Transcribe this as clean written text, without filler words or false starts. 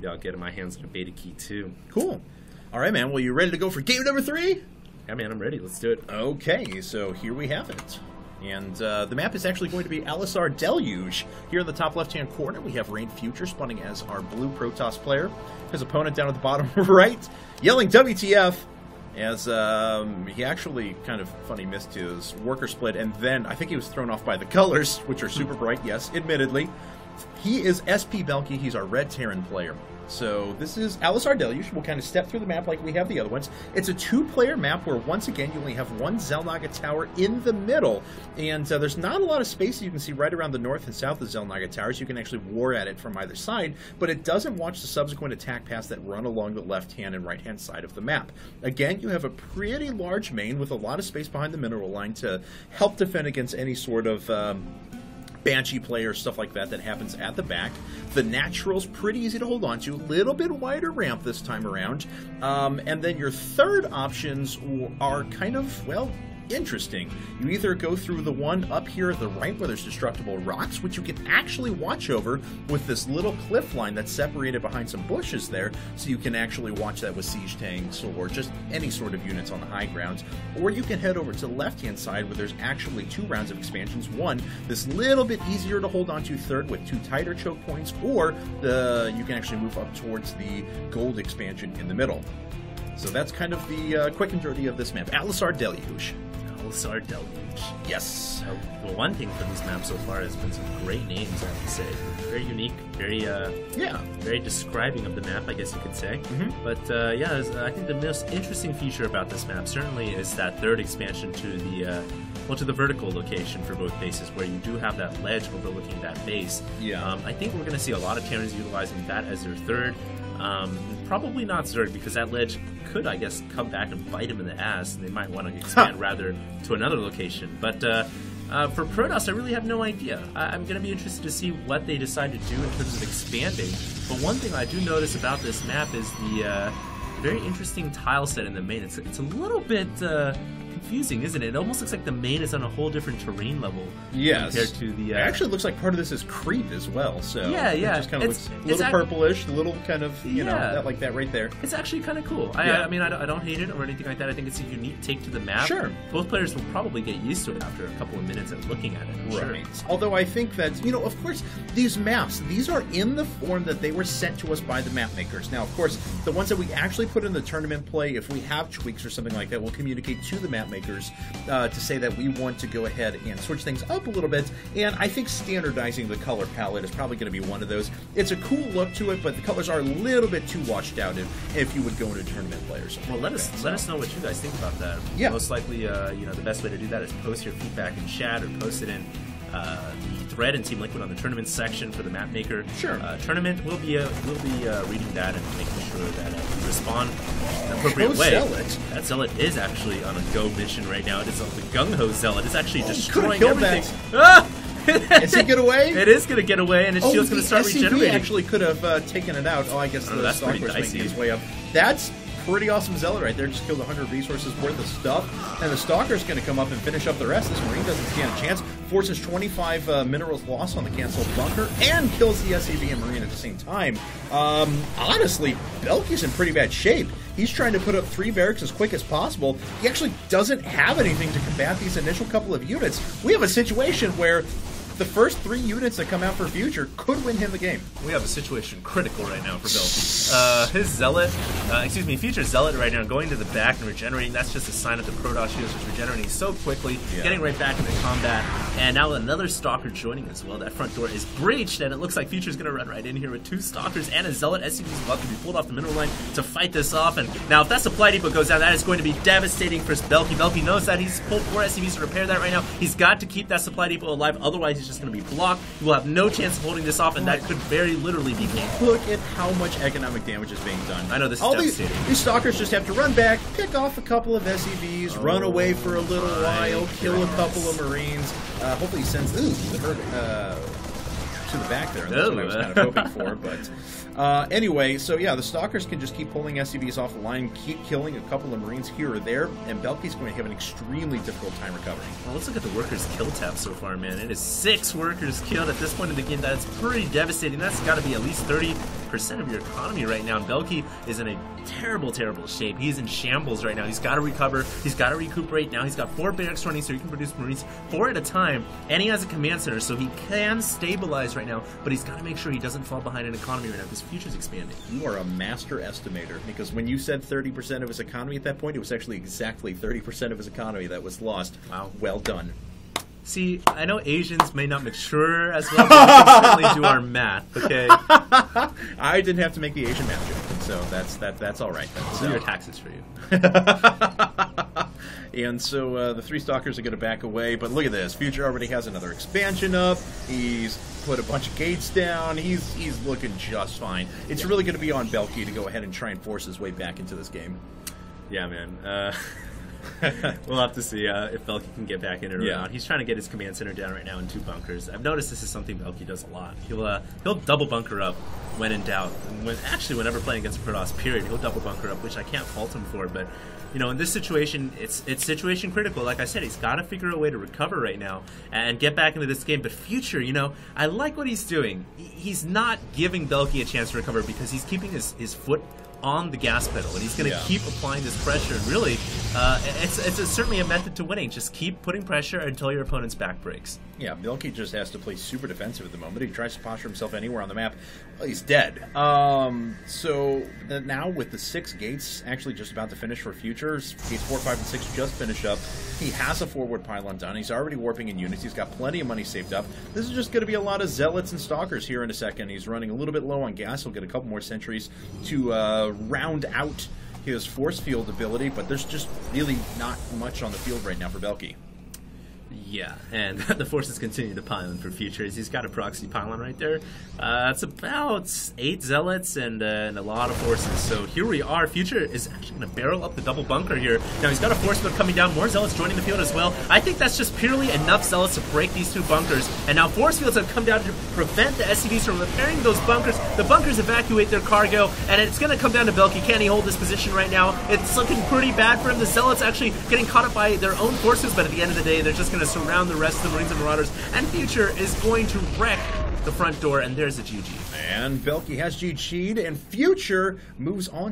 maybe I'll get my hands on a beta key too. Cool. All right, man. Well, you ready to go for game number 3? Yeah, man, I'm ready. Let's do it. Okay, so here we have it. And the map is actually going to be Alisar Deluge. Here in the top left-hand corner, we have Rain Future spawning as our blue Protoss player. His opponent down at the bottom right, yelling WTF, as he actually kind of funny missed his worker split, and then I think he was thrown off by the colors, which are super bright, yes, admittedly. He is SP Belky. He's our red Terran player. So this is Alisar Deluge. We'll kind of step through the map like we have the other ones. It's a 2-player map where, once again, you only have one Xel'Naga tower in the middle. And there's not a lot of space you can see right around the north and south of Xel'Naga towers. You can actually war at it from either side, but it doesn't watch the subsequent attack paths that run along the left-hand and right-hand side of the map. Again, you have a pretty large main with a lot of space behind the mineral line to help defend against any sort of Banshee player, stuff like that happens at the back. The natural's pretty easy to hold on to. A little bit wider ramp this time around. And then your third options are kind of, well, interesting. You either go through the one up here at the right where there's destructible rocks, which you can actually watch over with this little cliff line that's separated behind some bushes there, so you can actually watch that with siege tanks or just any sort of units on the high grounds. Or you can head over to the left-hand side where there's actually 2 rounds of expansions. One, this little bit easier to hold on to third with 2 tighter choke points, or you can actually move up towards the gold expansion in the middle. So that's kind of the quick and dirty of this map. Alisar Deluge. Alisar Deluge. Yes. Well, one thing for this map so far has been some great names, I have to say. Very unique, very describing of the map, I guess you could say. But yeah, I think the most interesting feature about this map certainly is that third expansion to the to the vertical location for both bases, where you do have that ledge overlooking that base. Yeah. I think we're going to see a lot of Terrans utilizing that as their third. Probably not Zerg, because that ledge could, I guess, come back and bite him in the ass, and they might want to expand rather to another location. But for Protoss, I really have no idea. I'm going to be interested to see what they decide to do in terms of expanding. But one thing I do notice about this map is the very interesting tile set in the main. It's a little bit confusing, isn't it? It almost looks like the main is on a whole different terrain level. Yes. Compared to the... It actually looks like part of this is creep as well. So yeah. It just kind of looks a little purplish, a little kind of, you know, that, like that right there. It's actually kind of cool. I mean, I don't hate it or anything like that. I think it's a unique take to the map. Sure. Both players will probably get used to it after a couple of minutes of looking at it. Right. Sure. Although I think that, you know, of course, these maps, these are in the form that they were sent to us by the map makers. Now, of course, the ones that we actually put in the tournament play, if we have tweaks or something like that, we'll communicate to the map makers to say that we want to go ahead and switch things up a little bit. And I think standardizing the color palette is probably going to be one of those. It's a cool look to it, but the colors are a little bit too washed out if you would go into tournament players. Well, let us know what you guys think about that. Yeah. Most likely, you know, the best way to do that is post your feedback in chat or post it in the thread in Team Liquid on the tournament section for the map maker. Sure. Tournament, we'll be reading that and making sure that we respond in an appropriate way. Zealot. That Zealot is actually on a go mission right now. It is the Gung Ho Zealot. It's actually destroying everything. Is he get away? It is going to get away, and its shield's going to start regenerating. Actually could have taken it out. Oh, I guess the Stalker's making his way up. That's pretty awesome Zealot right there. Just killed 100 resources worth of stuff. And the Stalker's going to come up and finish up the rest. This Marine doesn't stand a chance. Forces 25 minerals lost on the canceled bunker and kills the SCV and Marine at the same time. Honestly, Belky's in pretty bad shape. He's trying to put up 3 barracks as quick as possible. He actually doesn't have anything to combat these initial couple of units. We have a situation where the first 3 units that come out for Future could win him the game. We have a situation critical right now for Belky. His Zealot, Future's Zealot right now going to the back and regenerating. That's just a sign that the Protoss shield is regenerating so quickly, getting right back into combat. And now another Stalker joining as well. That front door is breached, and it looks like Future's going to run right in here with 2 Stalkers and a Zealot. SCV's about to be pulled off the mineral line to fight this off. And now if that supply depot goes down, that is going to be devastating for Belky. Belky knows that. He's pulled 4 SCVs to repair that right now. He's got to keep that supply depot alive, otherwise he's just going to be blocked. He will have no chance of holding this off, and that could very literally be game. Look at how much economic damage is being done. I know, this is devastating. These Stalkers just have to run back, pick off a couple of SCVs, run away for a little while, kill a couple of Marines. Hopefully he sends the herd to the back there. And that's what I was kind of hoping for. But anyway, so yeah, the Stalkers can just keep pulling SCVs off the line, keep killing a couple of Marines here or there, and Belky's going to have an extremely difficult time recovering. Well, let's look at the workers' kill tab so far, man. It is 6 workers killed at this point in the game. That's pretty devastating. That's got to be at least 30 30% of your economy right now, and Belky is in a terrible, terrible shape. He's in shambles right now. He's got to recover. He's got to recuperate now. He's got 4 barracks running so he can produce Marines 4 at a time, and he has a command center, so he can stabilize right now, but he's got to make sure he doesn't fall behind in economy right now because future's expanding. You are a master estimator, because when you said 30% of his economy at that point, it was actually exactly 30% of his economy that was lost. Wow. Well done. See, I know Asians may not mature as well, but we can certainly do our math, okay? I didn't have to make the Asian math joke, so that's all right. So your taxes for you. And so the 3 Stalkers are going to back away, but look at this. Future already has another expansion up. He's put a bunch of gates down. He's looking just fine. It's really going to be on Belky to go ahead and try and force his way back into this game. Yeah, man. We'll have to see if Belky can get back in it or not. He's trying to get his command center down right now in 2 bunkers. I've noticed this is something Belky does a lot. He'll double bunker up when in doubt. And whenever playing against a Protoss, period, he'll double bunker up, which I can't fault him for. But you know, in this situation, it's situation critical. Like I said, he's got to figure a way to recover right now and get back into this game. But Future, you know, I like what he's doing. He's not giving Belky a chance to recover because he's keeping his foot on the gas pedal, and he's going to keep applying this pressure. And really, it's certainly a method to winning. Just keep putting pressure until your opponent's back breaks. Yeah, Belky just has to play super defensive at the moment. He tries to posture himself anywhere on the map. Well, he's dead. So now with the 6 gates actually just about to finish for Futures, gates 4, 5, and 6 just finished up. He has a forward pylon done. He's already warping in units. He's got plenty of money saved up. This is just going to be a lot of Zealots and Stalkers here in a second. He's running a little bit low on gas. He'll get a couple more sentries to round out his force field ability, but there's just really not much on the field right now for Belky. Yeah, and the forces continue to pylon for Futures. He's got a proxy pylon right there. It's about 8 Zealots and a lot of forces. So here we are. Future is actually going to barrel up the double bunker here. Now he's got a force field coming down. More Zealots joining the field as well. I think that's just purely enough Zealots to break these 2 bunkers. And now force fields have come down to prevent the SCVs from repairing those bunkers. The bunkers evacuate their cargo, and it's going to come down to Belky. Can he hold this position right now? It's looking pretty bad for him. The Zealots actually getting caught up by their own forces, but at the end of the day, they're just going to surround the rest of the Marines and Marauders, and Future is going to wreck the front door, and there's a GG. And Belky has GG'd, and Future moves on to